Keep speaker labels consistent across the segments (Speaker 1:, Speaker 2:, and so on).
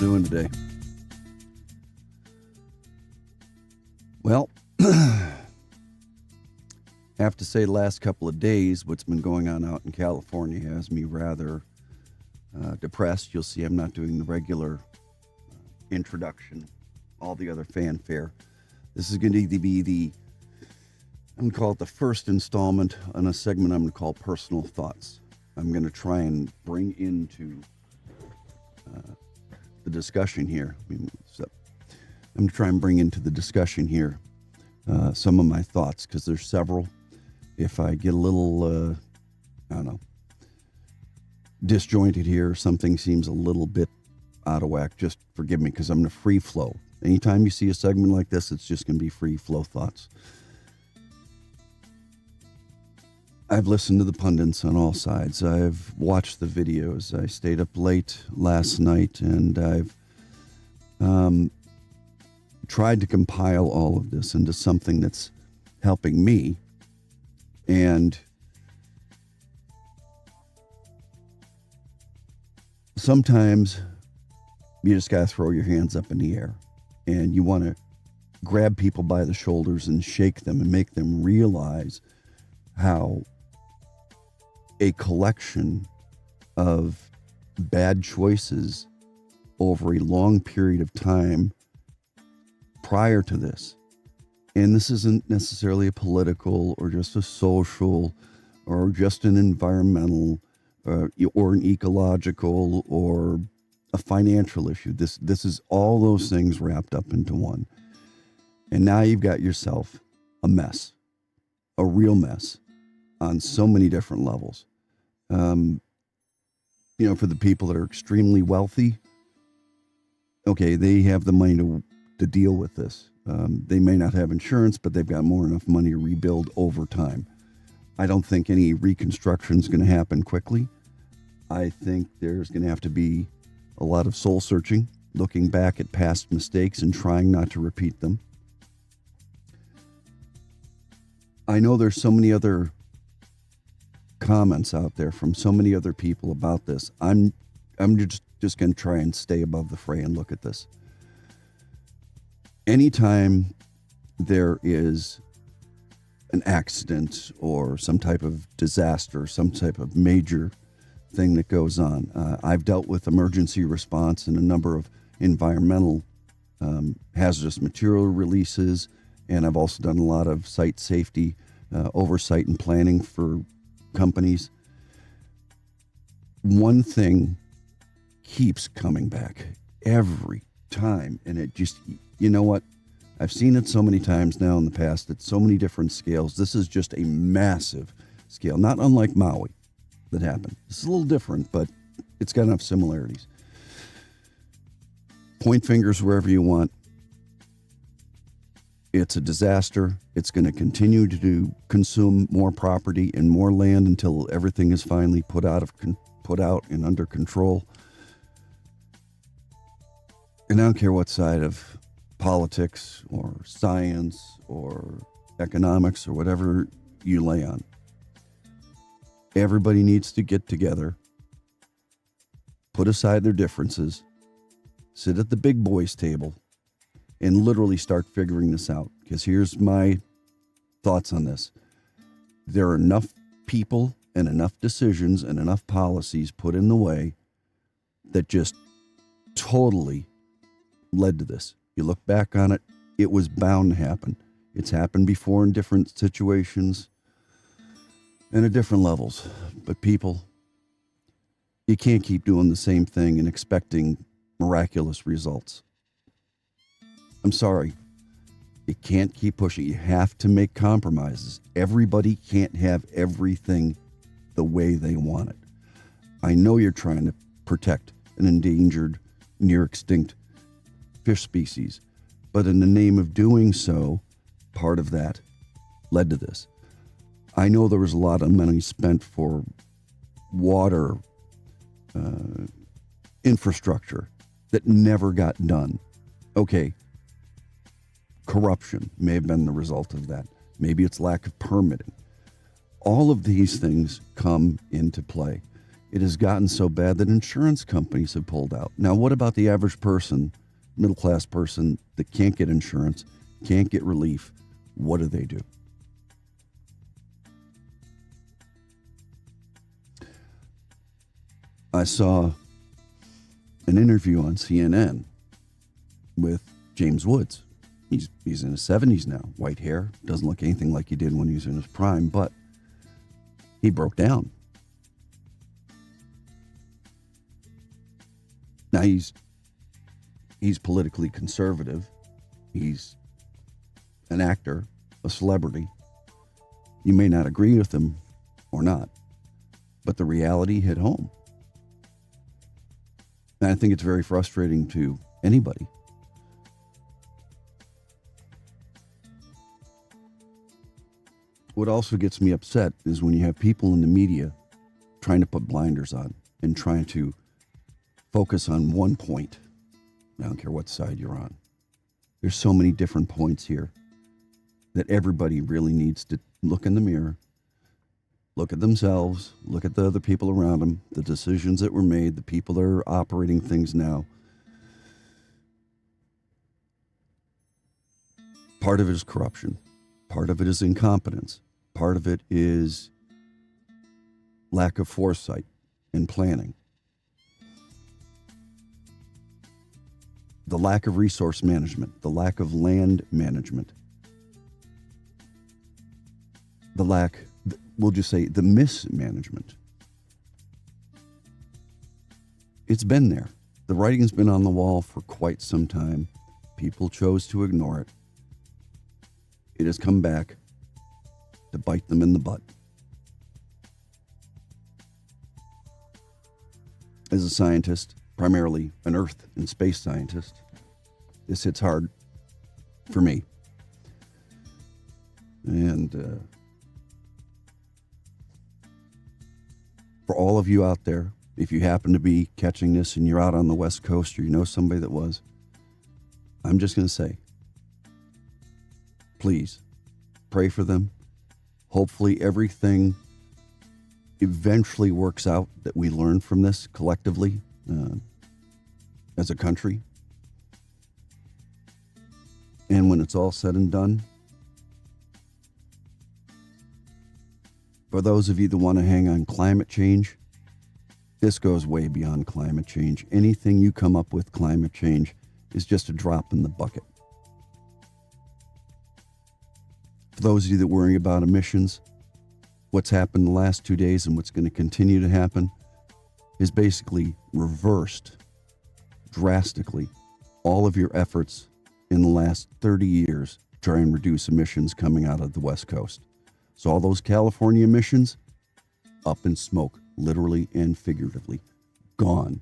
Speaker 1: doing today? Well, I have to say the last couple of days, what's been going on out in California has me rather depressed. You'll see I'm not doing the regular introduction, all the other fanfare. This is going to be I'm going to call it the first installment on a segment I'm going to call Personal Thoughts. I'm going to try and bring into the discussion here. I'm going to try and bring into the discussion here some of my thoughts, because there's several. If I get a little, disjointed here, something seems a little bit out of whack, just forgive me, because I'm in a free flow. Anytime you see a segment like this, it's just going to be free flow thoughts. I've listened to the pundits on all sides. I've watched the videos. I stayed up late last night, and I've tried to compile all of this into something that's helping me. And sometimes you just got to throw your hands up in the air, and you want to grab people by the shoulders and shake them and make them realize how a collection of bad choices over a long period of time prior to this, and this isn't necessarily a political or just a social or just an environmental or an ecological or a financial issue. This is all those things wrapped up into one. And now you've got yourself a mess, a real mess on so many different levels. For the people that are extremely wealthy, okay, they have the money to deal with this. They may not have insurance, but they've got more than enough money to rebuild over time. I don't think any reconstruction is going to happen quickly. I think there's going to have to be a lot of soul searching, looking back at past mistakes and trying not to repeat them. I know there's so many other comments out there from so many other people about this. I'm just going to try and stay above the fray and look at this. Anytime there is an accident or some type of disaster, some type of major thing that goes on, I've dealt with emergency response and a number of environmental hazardous material releases, and I've also done a lot of site safety oversight and planning for companies. One thing keeps coming back every time, and it just, you know what? I've seen it so many times now in the past at so many different scales. This is just a massive scale, not unlike Maui that happened. It's a little different, but it's got enough similarities. Point fingers wherever you want. It's a disaster. It's going to continue to consume more property and more land until everything is finally put out and under control. And I don't care what side of politics or science or economics or whatever you lay on. Everybody needs to get together, put aside their differences, sit at the big boys table, and literally start figuring this out. Because here's my thoughts on this. There are enough people and enough decisions and enough policies put in the way that just totally led to this. You look back on it, it was bound to happen. It's happened before in different situations and at different levels. But people, you can't keep doing the same thing and expecting miraculous results. I'm sorry. You can't keep pushing. You have to make compromises. Everybody can't have everything the way they want it. I know you're trying to protect an endangered, near extinct fish species, but in the name of doing so, part of that led to this. I know there was a lot of money spent for water infrastructure that never got done. Okay, corruption may have been the result of that. Maybe it's lack of permitting. All of these things come into play. It has gotten so bad that insurance companies have pulled out. Now, what about the average person, middle-class person that can't get insurance, can't get relief? What do? I saw an interview on CNN with James Woods. He's in his 70s now, white hair, doesn't look anything like he did when he was in his prime, but he broke down. Now he's politically conservative. He's an actor, a celebrity. You may not agree with him or not, but the reality hit home. And I think it's very frustrating to anybody. What also gets me upset is when you have people in the media trying to put blinders on and trying to focus on one point. I don't care what side you're on. There's so many different points here that everybody really needs to look in the mirror, look at themselves, look at the other people around them, the decisions that were made, the people that are operating things now. Part of it is corruption. Part of it is incompetence. Part of it is lack of foresight and planning. The lack of resource management, the lack of land management, we'll just say the mismanagement. It's been there. The writing's been on the wall for quite some time. People chose to ignore it. It has come back to bite them in the butt. As a scientist, primarily an Earth and space scientist, this hits hard for me. And for all of you out there, if you happen to be catching this and you're out on the West Coast or you know somebody that was, I'm just going to say, please pray for them. Hopefully everything eventually works out that we learn from this collectively as a country. And when it's all said and done, for those of you that want to hang on climate change, this goes way beyond climate change. Anything you come up with climate change is just a drop in the bucket. For those of you that worry about emissions, what's happened the last 2 days and what's going to continue to happen is basically reversed drastically all of your efforts in the last 30 years to try and reduce emissions coming out of the West Coast. So all those California emissions, up in smoke, literally and figuratively, gone.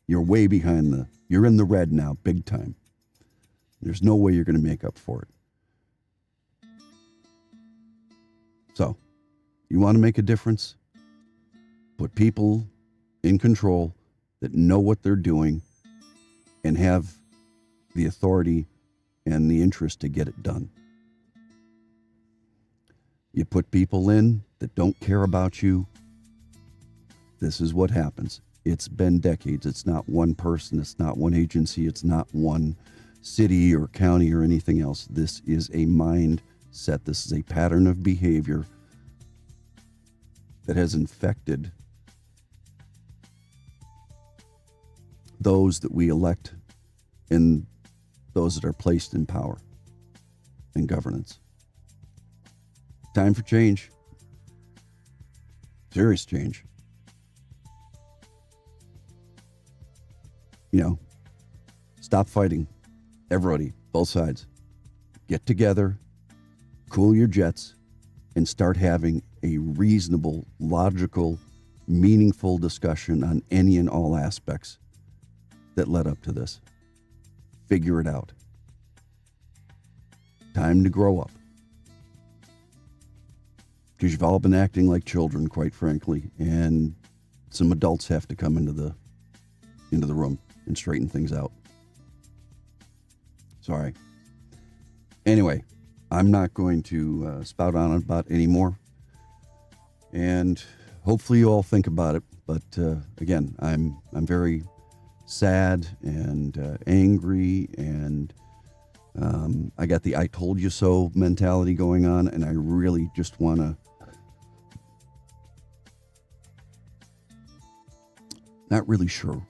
Speaker 1: You're way behind you're in the red now, big time. There's no way you're going to make up for it. So, you want to make a difference? Put people in control that know what they're doing and have the authority and the interest to get it done. You put people in that don't care about you, this is what happens. It's been decades. It's not one person. It's not one agency. It's not one city or county or anything else. This is a mindset. This is a pattern of behavior that has infected those that we elect and those that are placed in power and governance. Time for change. Serious change. Stop fighting. Everybody, both sides, get together, cool your jets, and start having a reasonable, logical, meaningful discussion on any and all aspects that led up to this. Figure it out. Time to grow up. Because you've all been acting like children, quite frankly, and some adults have to come into the room and straighten things out. Sorry. Anyway, I'm not going to spout on about it anymore. And hopefully you all think about it. But again, I'm very sad and angry, and I got the "I told you so" mentality going on, and I really just want to not really sure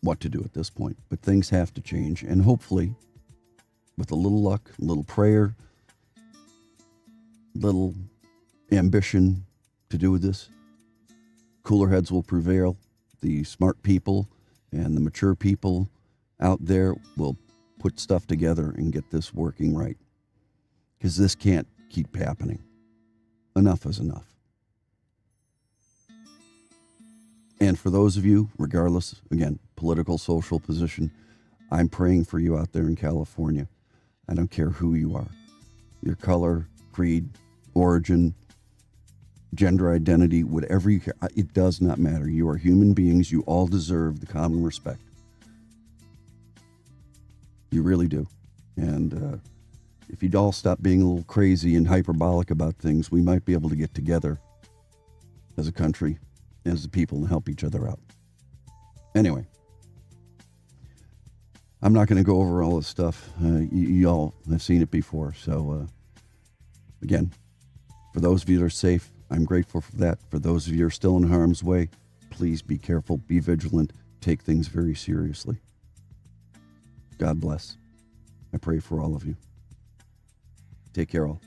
Speaker 1: what to do at this point, but things have to change, and hopefully, with a little luck, a little prayer, little ambition to do this, cooler heads will prevail. The smart people and the mature people out there will put stuff together and get this working right. Because this can't keep happening. Enough is enough. And for those of you, regardless, again, political, social position, I'm praying for you out there in California. I don't care who you are. Your color, creed, origin, gender identity, whatever you care, it does not matter. You are human beings. You all deserve the common respect. You really do. And if you'd all stop being a little crazy and hyperbolic about things, we might be able to get together as a country, as a people, and help each other out. Anyway, I'm not going to go over all this stuff. You all have seen it before. So, again, for those of you that are safe, I'm grateful for that. For those of you who are still in harm's way, please be careful, be vigilant, take things very seriously. God bless. I pray for all of you. Take care, all.